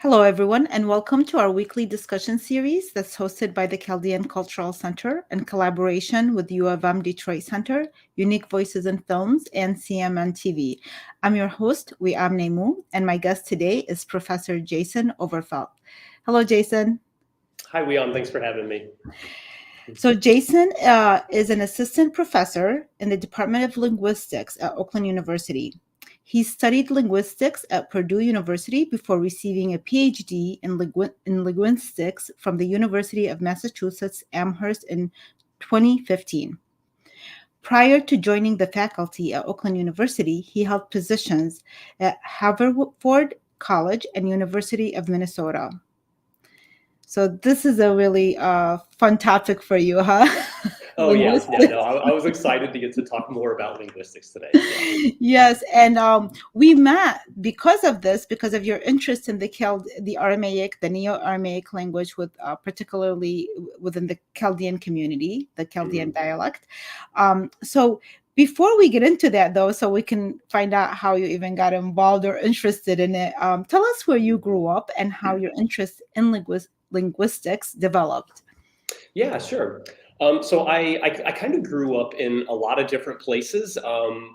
Hello, everyone, and welcome to our weekly discussion series that's hosted by the Chaldean Cultural Center in collaboration with U of M Detroit Center, Unique Voices in Films, and CMN TV. I'm your host, Wiam Nemu, and my guest today is Professor Jason Overfelt. Hello, Jason. Hi, Leon. Thanks for having me. So, Jason is an assistant professor in the Department of Linguistics at Oakland University. He studied linguistics at Purdue University before receiving a PhD in linguistics from the University of Massachusetts Amherst in 2015. Prior to joining the faculty at Oakland University, he held positions at Haverford College and University of Minnesota. So this is a really fun topic for you, huh? Oh, yeah. No, I was excited to get to talk more about linguistics today. Yeah. Yes, and we met because of this, because of your interest in the Aramaic, the Neo-Aramaic language, with particularly within the Chaldean community, the Chaldean dialect. So before we get into that, though, so we can find out how you even got involved or interested in it, tell us where you grew up and how your interest in linguistics developed. Yeah, sure. So I kind of grew up in a lot of different places.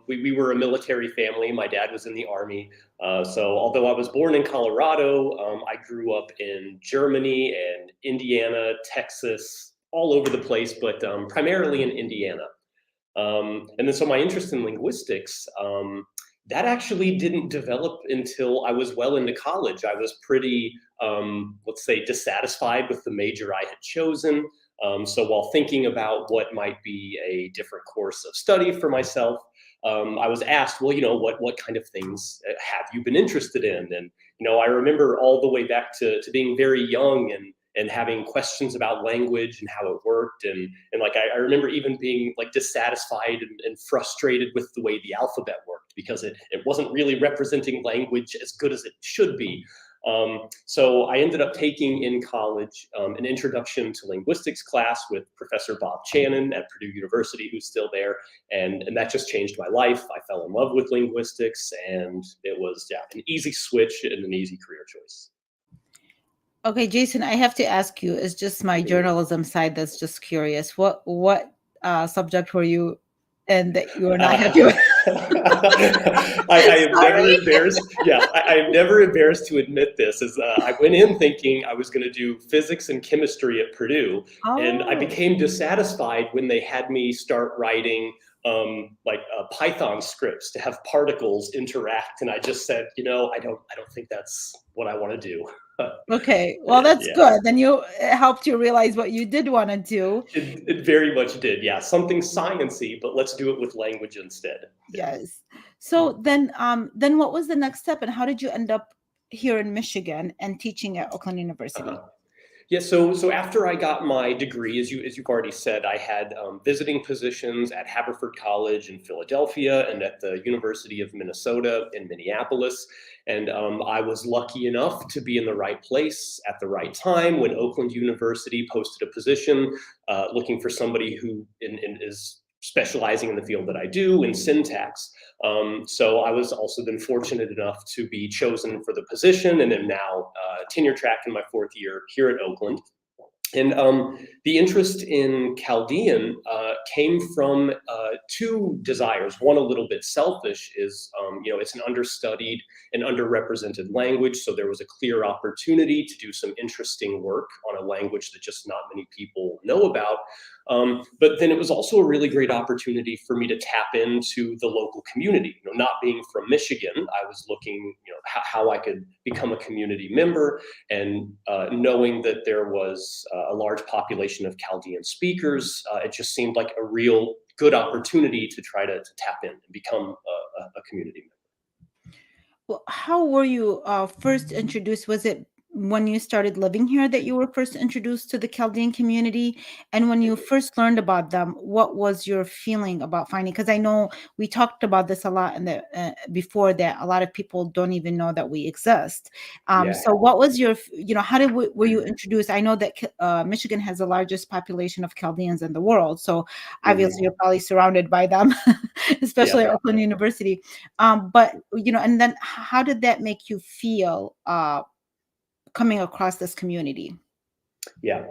We were a military family. My dad was in the Army. So although I was born in Colorado, I grew up in Germany and Indiana, Texas, all over the place, but primarily in Indiana. And then so my interest in linguistics, that actually didn't develop until I was well into college. I was pretty, let's say, dissatisfied with the major I had chosen. So while thinking about what might be a different course of study for myself, I was asked, well, what kind of things have you been interested in? And, I remember all the way back to being very young and having questions about language and how it worked. And like, I remember even being like dissatisfied and frustrated with the way the alphabet worked because it wasn't really representing language as good as it should be. So I ended up taking in college an introduction to linguistics class with Professor Bob Channon at Purdue University, who's still there. And that just changed my life. I fell in love with linguistics, and it was an easy switch and an easy career choice. Okay, Jason, I have to ask you, it's just my journalism side that's just curious. What subject were you in that you were not happy with? I am never embarrassed. Yeah, I am never embarrassed to admit this. I went in thinking I was going to do physics and chemistry at Purdue, and I Oh, became dissatisfied when they had me start writing Python scripts to have particles interact, and I just said, I don't think that's what I want to do. okay. Well, that's Yeah. good. Then it helped you realize what you did want to do. It very much did. Yeah, something sciency, but let's do it with language instead. Yeah. Yes. So then what was the next step, and how did you end up here in Michigan and teaching at Oakland University? Uh-huh. Yeah, so after I got my degree, as you've already said, I had visiting positions at Haverford College in Philadelphia and at the University of Minnesota in Minneapolis. And I was lucky enough to be in the right place at the right time when Oakland University posted a position looking for somebody who is specializing in the field that I do in syntax. So I was also then fortunate enough to be chosen for the position and am now tenure track in my fourth year here at Oakland. And the interest in Chaldean came from two desires. One, a little bit selfish, is it's an understudied and underrepresented language, so there was a clear opportunity to do some interesting work on a language that just not many people know about. But then it was also a really great opportunity for me to tap into the local community. Not being from Michigan, I was looking, how I could become a community member, and knowing that there was a large population of Chaldean speakers, it just seemed like a real good opportunity to try to tap in and become a community member. Well, how were you first introduced? Was it when you started living here that you were first introduced to the Chaldean community? And when you first learned about them, what was your feeling about finding? Because I know we talked about this a lot in the before, that a lot of people don't even know that we exist. Yeah. So what was your, how were you introduced? I know that Michigan has the largest population of Chaldeans in the world. So obviously Mhm. you're probably surrounded by them, especially Yeah. at Oakland University. But and then how did that make you feel coming across this community? Yeah.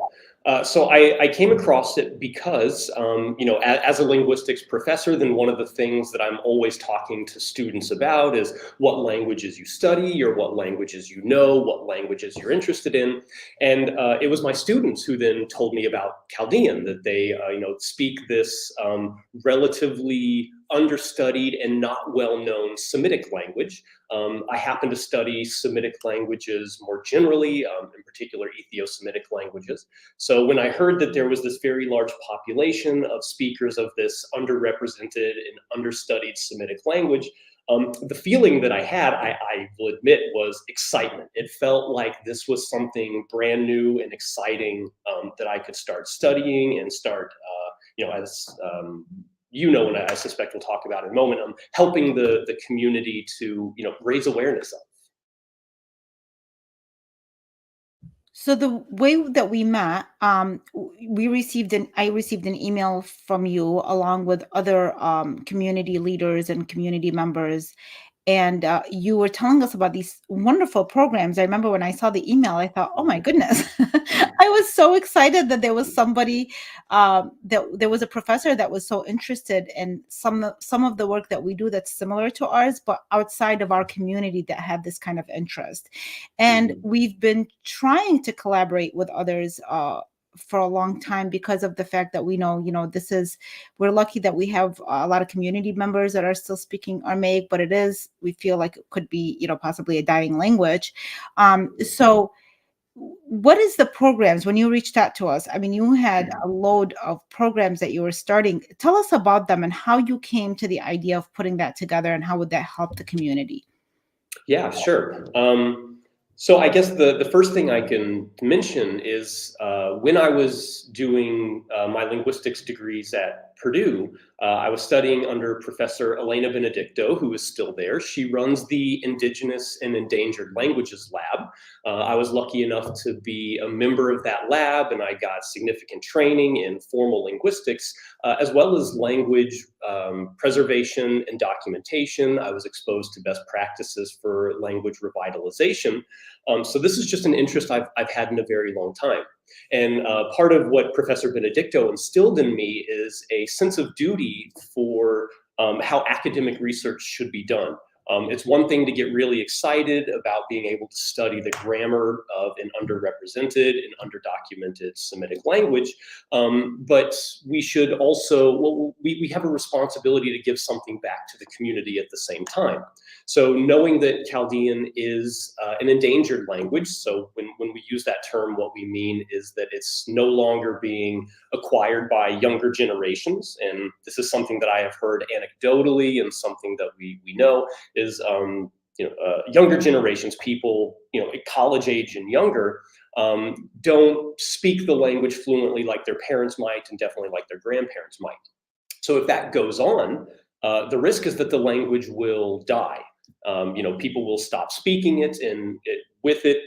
So I came across it because, as a linguistics professor, then one of the things that I'm always talking to students about is what languages you study or what languages you know, what languages you're interested in. And it was my students who then told me about Chaldean, that they, speak this relatively understudied and not well-known Semitic language. I happen to study Semitic languages more generally, in particular Ethio-Semitic languages. So when I heard that there was this very large population of speakers of this underrepresented and understudied Semitic language, the feeling that I had, I will admit, was excitement. It felt like this was something brand new and exciting that I could start studying and start, as and I suspect we'll talk about in a moment, helping the community to raise awareness of. So the way that we met, I received an email from you along with other community leaders and community members, and you were telling us about these wonderful programs. I remember when I saw the email, I thought, "Oh my goodness!" I was so excited that there was somebody, that there was a professor that was so interested in some of the work that we do that's similar to ours, but outside of our community that had this kind of interest. And Mhm. we've been trying to collaborate with others. For a long time because of the fact that we know, we're lucky that we have a lot of community members that are still speaking Aramaic, but we feel like it could be, possibly a dying language. So what is the programs when you reached out to us? I mean, you had a load of programs that you were starting. Tell us about them and how you came to the idea of putting that together and how would that help the community? Yeah, sure. So I guess the first thing I can mention is when I was doing my linguistics degrees at Purdue, I was studying under Professor Elena Benedicto, who is still there. She runs the Indigenous and Endangered Languages Lab. I was lucky enough to be a member of that lab, and I got significant training in formal linguistics, as well as language preservation and documentation. I was exposed to best practices for language revitalization. So this is just an interest I've had in a very long time. And part of what Professor Benedicto instilled in me is a sense of duty for how academic research should be done. It's one thing to get really excited about being able to study the grammar of an underrepresented and underdocumented Semitic language, but we should also, we have a responsibility to give something back to the community at the same time. So knowing that Chaldean is an endangered language, so when we use that term, what we mean is that it's no longer being acquired by younger generations. And this is something that I have heard anecdotally and something that we know is younger generations, people at college age and younger, don't speak the language fluently like their parents might, and definitely like their grandparents might. So if that goes on, the risk is that the language will die. People will stop speaking it, and with it,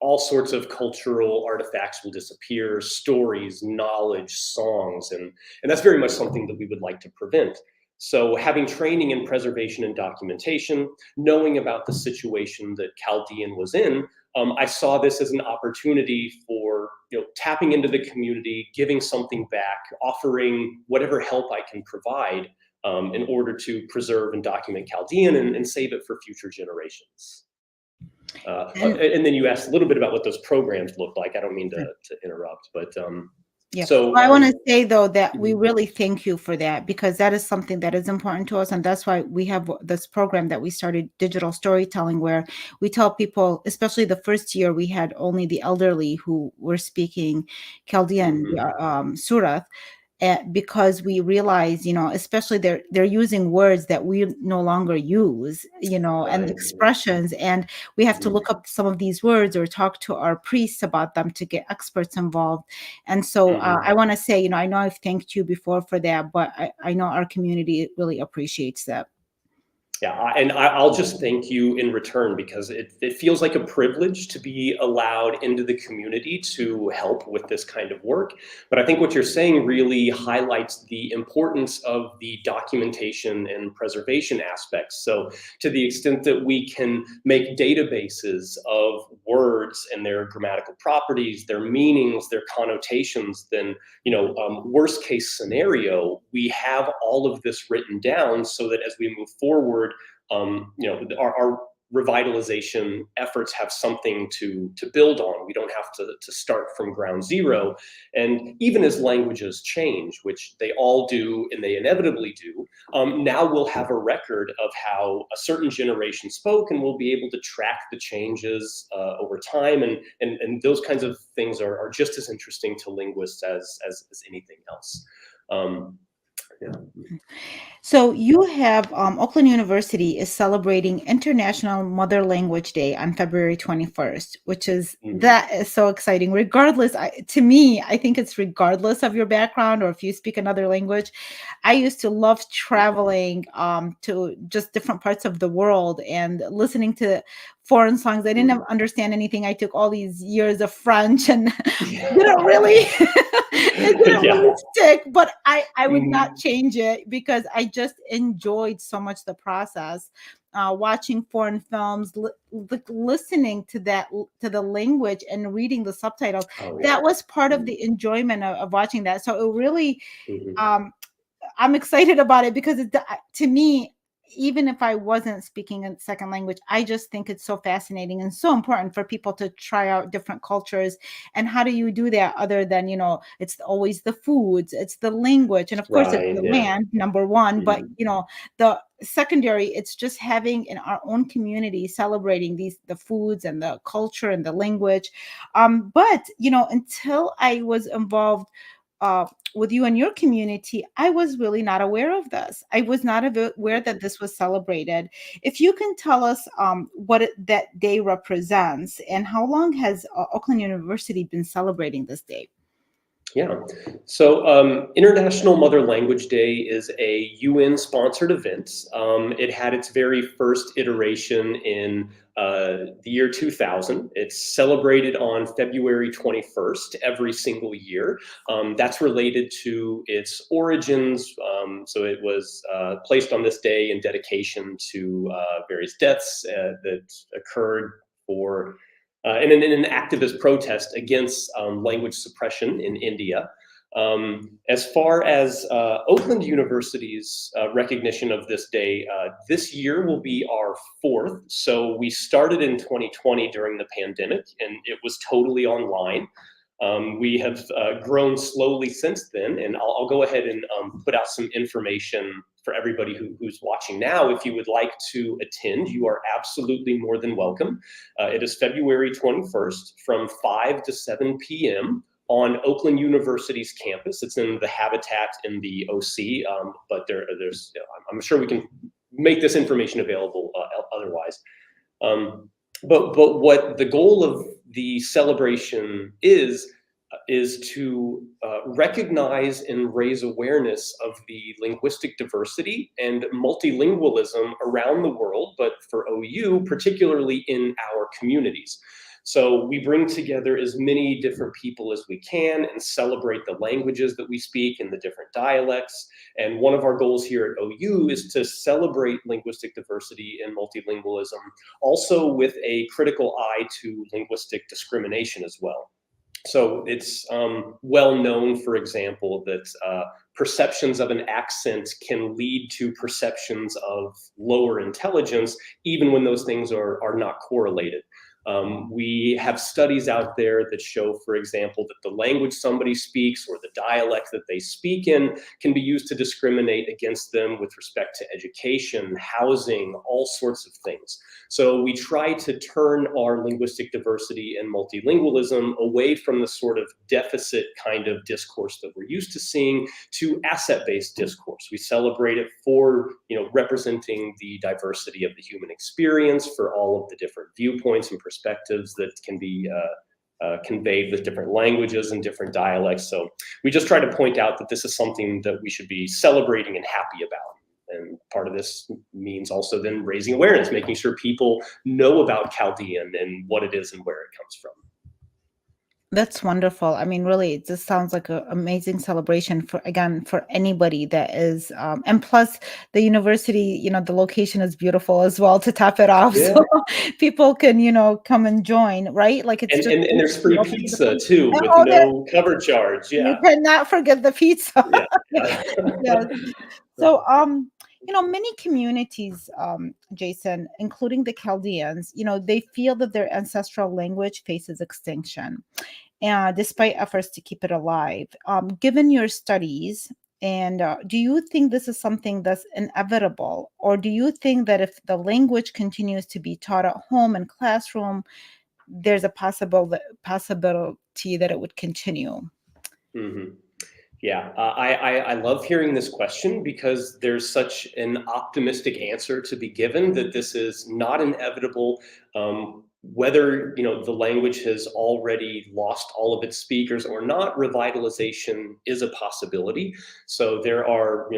all sorts of cultural artifacts will disappear, stories, knowledge, songs, and that's very much something that we would like to prevent. So having training in preservation and documentation, knowing about the situation that Chaldean was in, I saw this as an opportunity for tapping into the community, giving something back, offering whatever help I can provide in order to preserve and document Chaldean and save it for future generations. And And then you asked a little bit about what those programs look like. I don't mean to interrupt, but yeah. so Well, I want to say though that we mhm, really thank you for that because that is something that is important to us. And that's why we have this program that we started, digital storytelling, where we tell people, especially the first year, we had only the elderly who were speaking Chaldean, mhm, Surath, because we realize, especially they're using words that we no longer use, and right, expressions, and we have to mhm, look up some of these words or talk to our priests about them to get experts involved. And so mhm. I want to say, I know I've thanked you before for that, but I know our community really appreciates that. Yeah, I'll just thank you in return because it feels like a privilege to be allowed into the community to help with this kind of work. But I think what you're saying really highlights the importance of the documentation and preservation aspects. So to the extent that we can make databases of words and their grammatical properties, their meanings, their connotations, then worst case scenario, we have all of this written down so that as we move forward, our revitalization efforts have something to build on. We don't have to start from ground zero. And even as languages change, which they all do and they inevitably do, now we'll have a record of how a certain generation spoke, and we'll be able to track the changes over time. And those kinds of things are just as interesting to linguists as anything else. Um, yeah. So you have Oakland University is celebrating International Mother Language Day on February 21st, which is Mhm. that is so exciting. Regardless, to me, I think it's regardless of your background or if you speak another language. I used to love traveling to just different parts of the world and listening to foreign songs. I didn't Mhm. understand anything. I took all these years of French and didn't Yeah. really it didn't Yeah. really stick, but I would not Mhm. change it because I just enjoyed so much the process. Watching foreign films, listening to to the language and reading the subtitles, Oh, yeah. that was part of Mhm. the enjoyment of watching that. So it really Mhm. um, I'm excited about it because to me, even if I wasn't speaking a second language, I just think it's so fascinating and so important for people to try out different cultures. And how do you do that other than, it's always the foods, it's the language, and of course it's Right, the yeah. land, number one, but Mhm. the secondary, it's just having in our own community celebrating the foods and the culture and the language. But until I was involved uh, with you and your community, I was really not aware of this. I was not aware that this was celebrated. If you can tell us what that day represents and how long has Oakland University been celebrating this day? Yeah. So, International Mother Language Day is a UN-sponsored event. It had its very first iteration in the year 2000. It's celebrated on February 21st every single year. That's related to its origins. So, it was placed on this day in dedication to various deaths that occurred for in an activist protest against language suppression in India. As far as Oakland University's recognition of this day, this year will be our fourth. So we started in 2020 during the pandemic, and it was totally online. We have grown slowly since then, and I'll go ahead and put out some information for everybody who's watching now. If you would like to attend, you are absolutely more than welcome. It is February 21st from 5 to 7 p.m. on Oakland University's campus. It's in the Habitat in the OC, but there's, I'm sure we can make this information available otherwise. Um, but what the goal of the celebration is to recognize and raise awareness of the linguistic diversity and multilingualism around the world, but for OU, particularly in our communities. So we bring together as many different people as we can and celebrate the languages that we speak and the different dialects. And one of our goals here at OU is to celebrate linguistic diversity and multilingualism, also with a critical eye to linguistic discrimination as well. So it's well known, for example, that perceptions of an accent can lead to perceptions of lower intelligence, even when those things are not correlated. We have studies out there that show, for example, that the language somebody speaks or the dialect that they speak in can be used to discriminate against them with respect to education, housing, all sorts of things. So we try to turn our linguistic diversity and multilingualism away from the sort of deficit kind of discourse that we're used to seeing to asset-based discourse. We celebrate it for, representing the diversity of the human experience, for all of the different viewpoints and perspectives that can be conveyed with different languages and different dialects. So we just try to point out that this is something that we should be celebrating and happy about. And part of this means also then raising awareness, making sure people know about Chaldean and what it is and where it comes from. That's wonderful. I mean, really, it just sounds like an amazing celebration for, again, for anybody that is, and plus the university, the location is beautiful as well to top it off. Yeah. So people can, come and join, right? Like it's And, just and, and there's free open to the pizza public. too And, with oh, no cover charge. you Yeah. cannot forget the pizza. Yeah. Yeah. Yes. So, many communities, Jason, including the Chaldeans, they feel that their ancestral language faces extinction, despite efforts to keep it alive. Given your studies, and do you think this is something that's inevitable, or do you think that if the language continues to be taught at home and classroom, there's a possibility that it would continue? Mm-hmm. Yeah, I love hearing this question because there's such an optimistic answer to be given that this is not inevitable. Whether the language has already lost all of its speakers or not, revitalization is a possibility. So there are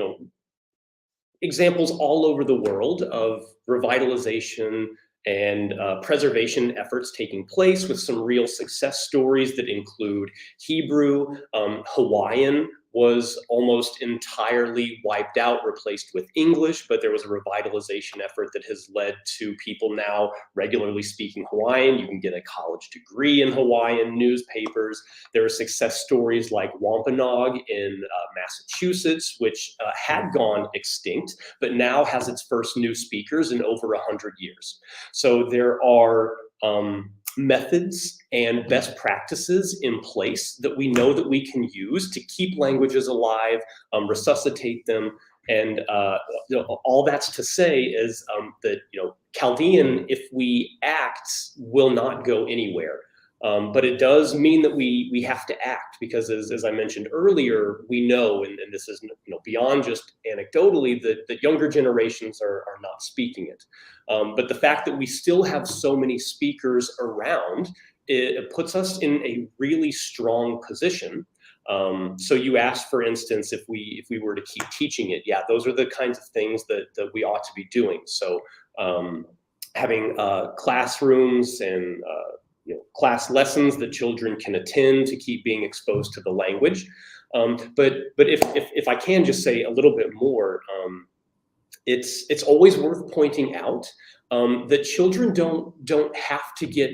examples all over the world of revitalization and preservation efforts taking place with some real success stories that include Hebrew. Hawaiian was almost entirely wiped out, replaced with English, but there was a revitalization effort that has led to people now regularly speaking Hawaiian. You can get a college degree in Hawaiian newspapers. There are success stories like Wampanoag in Massachusetts, which had gone extinct, but now has its first new speakers in over 100 years. So there are methods and best practices in place that we know that we can use to keep languages alive, resuscitate them. And all that's to say is that Chaldean, if we act, will not go anywhere. But it does mean that we have to act because, as I mentioned earlier, we know, and this is beyond just anecdotally, that younger generations are not speaking it. But the fact that we still have so many speakers around, it puts us in a really strong position. So you asked, for instance, if we were to keep teaching it, yeah, those are the kinds of things that we ought to be doing. So having classrooms and class lessons that children can attend to keep being exposed to the language. But if I can just say a little bit more, it's always worth pointing out that children don't have to get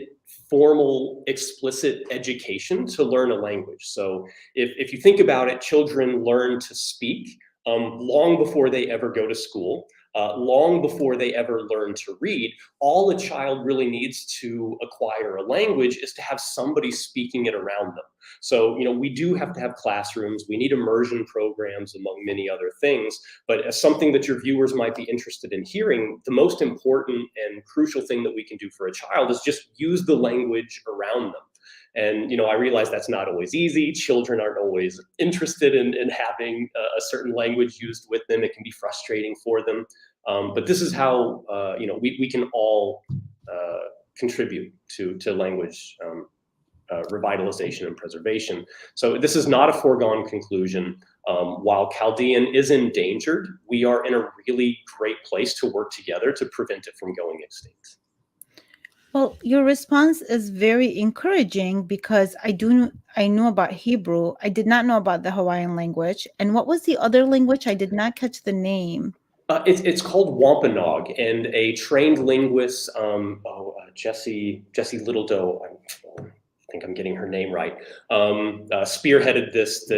formal, explicit education to learn a language. So if you think about it, children learn to speak long before they ever go to school. Long before they ever learn to read. All a child really needs to acquire a language is to have somebody speaking it around them. So, we do have to have classrooms. We need immersion programs, among many other things. But as something that your viewers might be interested in hearing, the most important and crucial thing that we can do for a child is just use the language around them. And I realize that's not always easy. Children aren't always interested in having a certain language used with them. It can be frustrating for them. But this is how we can all contribute to language revitalization and preservation. So this is not a foregone conclusion. While Chaldean is endangered, we are in a really great place to work together to prevent it from going extinct. Well, your response is very encouraging because I knew about Hebrew. I did not know about the Hawaiian language. And what was the other language? I did not catch the name. It's called Wampanoag, and a trained linguist, Jessie Littledoe, I think I'm getting her name right, spearheaded this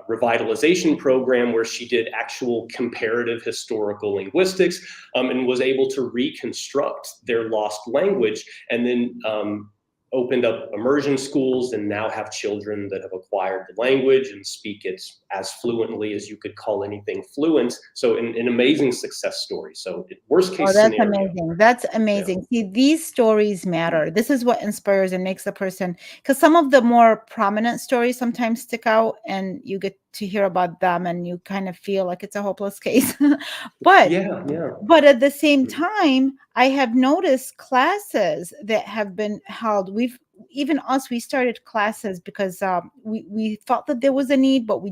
revitalization program where she did actual comparative historical linguistics and was able to reconstruct their lost language, and then opened up immersion schools and now have children that have acquired the language and speak it as fluently as you could call anything fluent. So an amazing success story. So worst case That's scenario. amazing. That's amazing. See, these stories matter. This is what inspires and makes a person, because some of the more prominent stories sometimes stick out and you get to hear about them and you kind of feel like it's a hopeless case. But at the same time, I have noticed classes that have been held. We started classes because we felt that there was a need, but we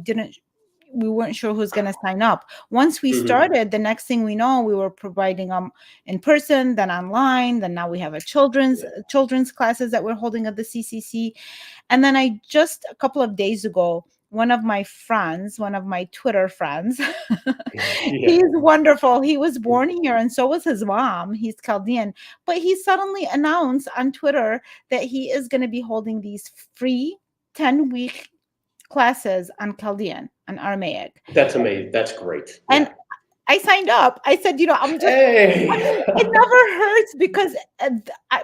we weren't sure who's going to sign up. Once we Hmm. started, the next thing we know, we were providing them in person, then online, then now we have a children's classes that we're holding at the CCC. And then I just a couple of days ago, one of my Twitter friends, Yeah, he's wonderful. He was born here and so was his mom. He's Chaldean, but he suddenly announced on Twitter that he is going to be holding these free 10-week classes on Chaldean, on Aramaic. that's amazing. That's great. And Yeah. I signed up. I said, I'm just, I Hey. mean, it never hurts because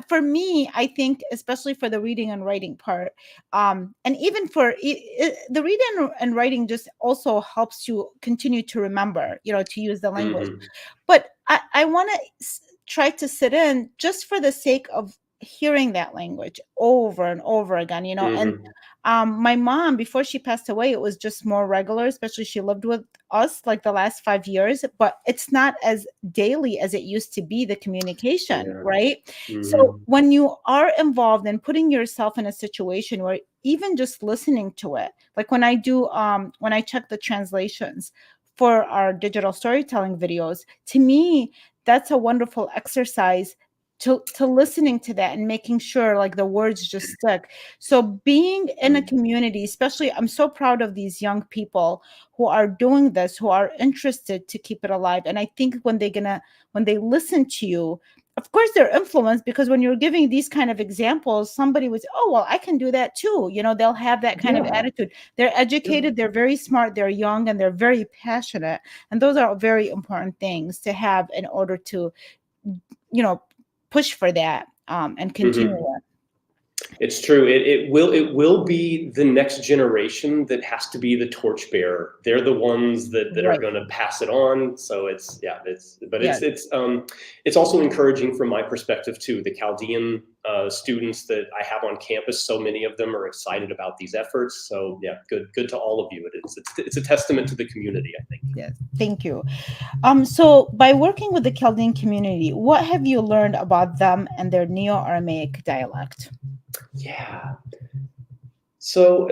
for me, I think, especially for the reading and writing part, and even for the reading and writing, just also helps you continue to remember, to use the language. Hmm. But I want to try to sit in just for the sake of hearing that language over and over again, and Hmm. my mom, before she passed away, it was just more regular, especially she lived with us like the last 5 years, but it's not as daily as it used to be, the communication, Yeah. right? So Hmm. when you are involved in putting yourself in a situation where even just listening to it, like when I check the translations for our digital storytelling videos, to me, that's a wonderful exercise to listening to that and making sure like the words just stick. So being in a community, especially, I'm so proud of these young people who are doing this, who are interested to keep it alive. And I think when they listen to you, of course they're influenced, because when you're giving these kind of examples, somebody was, oh well, I can do that too. They'll have that kind of Yeah. attitude. They're educated, they're very smart, they're young, and they're very passionate. And those are very important things to have in order to, you know, push for that, and continue Hmm. it. It's true. It will be the next generation that has to be the torchbearer. They're the ones that are Right. going to pass it on. So it's yeah, Yes. it's also encouraging from my perspective too. The Chaldean students that I have on campus, so many of them are excited about these efforts. So yeah, good to all of you. It's a testament to the community, I think. Yes. Thank you. So by working with the Chaldean community, what have you learned about them and their Neo-Aramaic dialect? Yeah. So,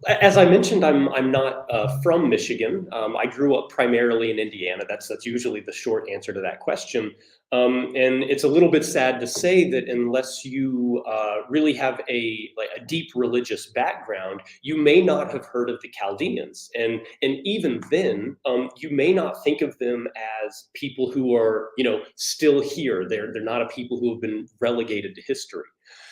as I mentioned, I'm not from Michigan. I grew up primarily in Indiana. That's usually the short answer to that question. And it's a little bit sad to say that unless you really have a deep religious background, you may not have heard of the Chaldeans. And even then, you may not think of them as people who are still here. They're not a people who have been relegated to history.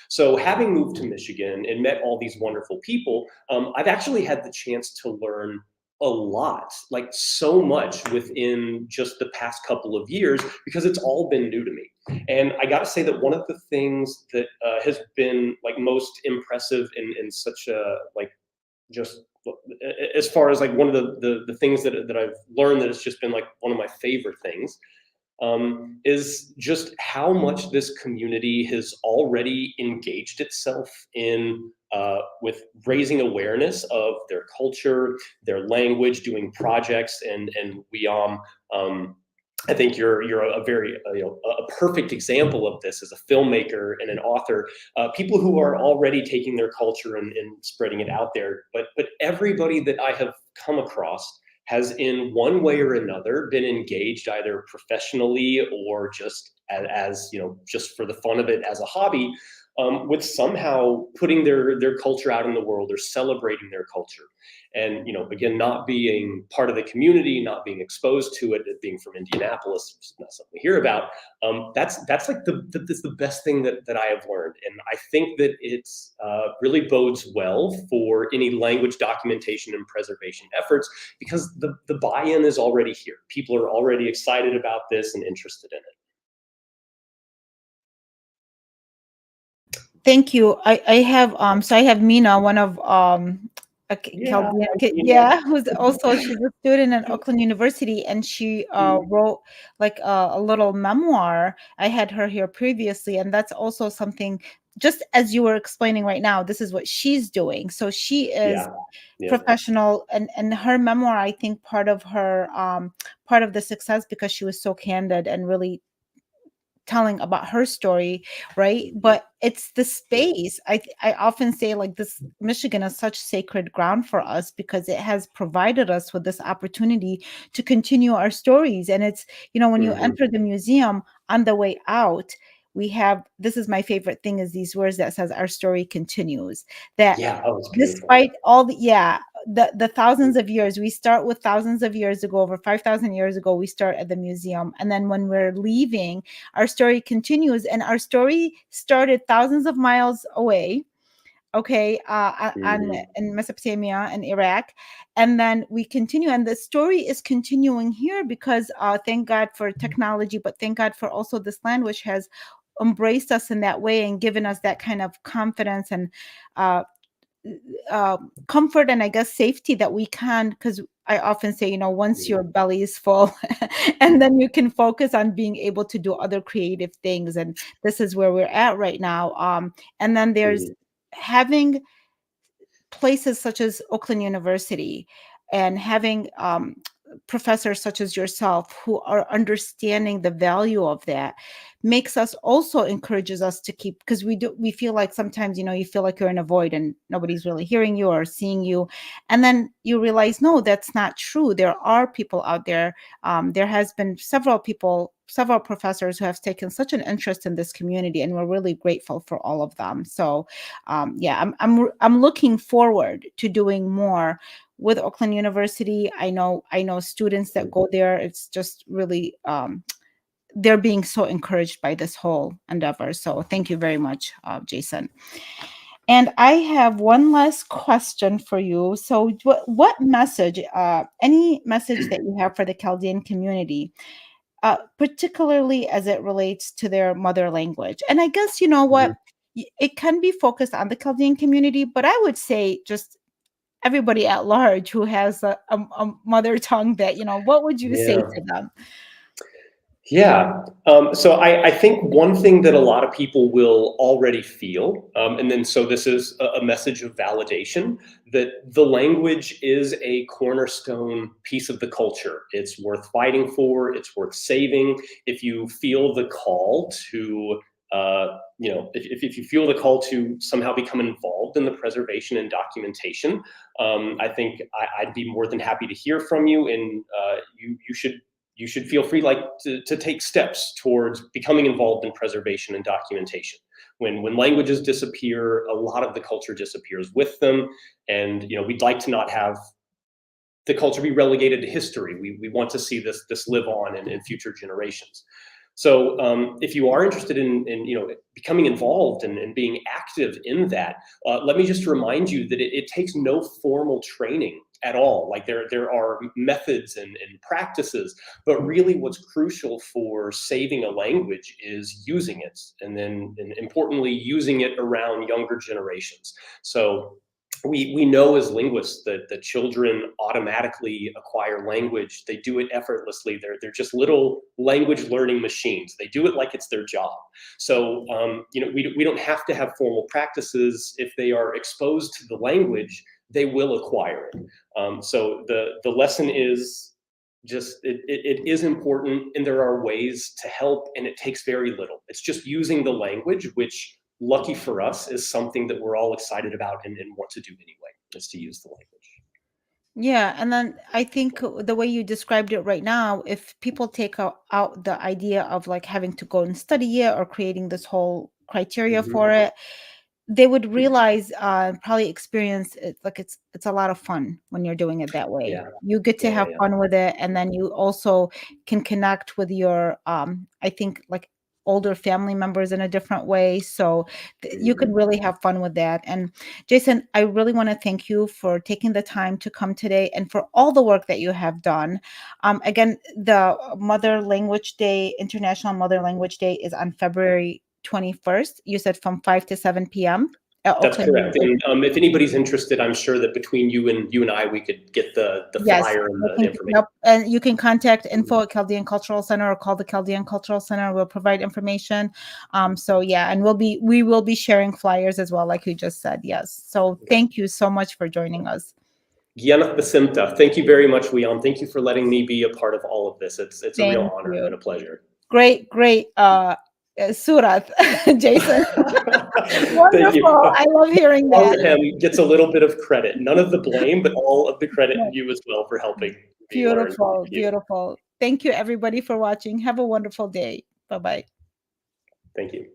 So, having moved to Michigan and met all these wonderful people, I've actually had the chance to learn a lot, like so much within just the past couple of years, because it's all been new to me. And I got to say that one of the things that has been like most impressive in such a like just as far as like one of the things that I've learned that has just been like one of my favorite things is just how much this community has already engaged itself in with raising awareness of their culture, their language, doing projects, and we I think you're a very a perfect example of this as a filmmaker and an author. People who are already taking their culture and spreading it out there, but everybody that I have come across has in one way or another been engaged either professionally or just as just for the fun of it as a hobby, with somehow putting their culture out in the world or celebrating their culture. And again, not being part of the community, not being exposed to it, being from Indianapolis, which is not something we hear about. That's like that's the best thing that I have learned, and I think that it's really bodes well for any language documentation and preservation efforts, because the buy-in is already here. People are already excited about this and interested in it. Thank you. I have so I have Mina, one of a Yeah, Chaldean I kid, mean, yeah, who's also, she's a student at Oakland University, and she wrote like a little memoir. I had her here previously, and that's also something, just as you were explaining right now, this is what she's doing. So she is yeah, yeah. professional, and her memoir, I think part of her part of the success, because she was so candid and really telling about her story, right? But it's the space. I often say, like, this Michigan is such sacred ground for us because it has provided us with this opportunity to continue our stories. And it's, when you Hmm. enter the museum on the way out, we have, this is my favorite thing, is these words that says our story continues. That Yeah, oh, it's beautiful. despite all the, yeah, the thousands of years, we start with thousands of years ago, over 5,000 years ago, we start at the museum, and then when we're leaving, our story continues, and our story started thousands of miles away, okay, on Hmm. in Mesopotamia and Iraq, and then we continue, and the story is continuing here because thank God for technology, but thank God for also this land which has embraced us in that way and given us that kind of confidence and uh, comfort, and I guess safety, that we can, because I often say, once your belly is full, and then you can focus on being able to do other creative things, and this is where we're at right now. And then there's Hmm. having places such as Oakland University, and having professors such as yourself who are understanding the value of that, makes us, also encourages us to keep, because we feel like sometimes, you feel like you're in a void and nobody's really hearing you or seeing you, and then you realize, no, that's not true. There are people out there. There has been several professors who have taken such an interest in this community, and we're really grateful for all of them. So yeah, I'm looking forward to doing more with Oakland University. I know students that go there. It's just really they're being so encouraged by this whole endeavor. So thank you very much, Jason. And I have one last question for you. So what message, any message that you have for the Chaldean community, particularly as it relates to their mother language? And I guess, you know what, it can be focused on the Chaldean community, but I would say just everybody at large who has a mother tongue, that, what would you say Yeah. to them? Yeah. So I think one thing that a lot of people will already feel, and then so this is a message of validation, that the language is a cornerstone piece of the culture. It's worth fighting for, it's worth saving. If you feel the call to, if you feel the call to somehow become involved in the preservation and documentation, I think I'd be more than happy to hear from you, and you should feel free, like, to take steps towards becoming involved in preservation and documentation. When languages disappear, a lot of the culture disappears with them, and we'd like to not have the culture be relegated to history. We want to see this live on in future generations. So if you are interested in becoming involved and being active in that, let me just remind you that it takes no formal training at all. Like, there are methods and practices, but really what's crucial for saving a language is using it, and importantly, using it around younger generations. So we know as linguists that the children automatically acquire language. They do it effortlessly. They're just little language learning machines. They do it like it's their job. So we don't have to have formal practices. If they are exposed to the language, they will acquire it. So the lesson is just it is important, and there are ways to help, and it takes very little. It's just using the language, which, lucky for us, is something that we're all excited about and want to do anyway, is to use the language. Yeah, and then I think the way you described it right now, if people take out the idea of like having to go and study it or creating this whole criteria Hmm. for it, they would realize, probably experience it, like it's a lot of fun when you're doing it that way. Yeah, You get to yeah, have yeah. fun with it, and then you also can connect with your, I think, like, older family members in a different way. So you could Hmm. really have fun with that. And Jason, I really want to thank you for taking the time to come today and for all the work that you have done. Again, the Mother Language Day, International Mother Language Day, is on February 21st. You said from 5 to 7 p.m. at That's Oakland correct. University. And if anybody's interested, I'm sure that between you and I, we could get the Yes, flyer and I the think, information. yep. And you can contact info at Chaldean Cultural Center, or call the Chaldean Cultural Center. We'll provide information. So yeah, and we will be sharing flyers as well, like you just said. Yes. So Okay. thank you so much for joining us. Gianna Besimta, thank you very much, Leon. Thank you for letting me be a part of all of this. It's a real Thank honor and you. a pleasure. Great, great. Surat, Jason. Thank you. Wonderful. I love hearing that. Abraham gets a little bit of credit. None of the blame, but all of the credit No, you as well for helping me learn. beautiful, Thank you. beautiful. Thank you, everybody, for watching. Have a wonderful day. Bye bye. Thank you.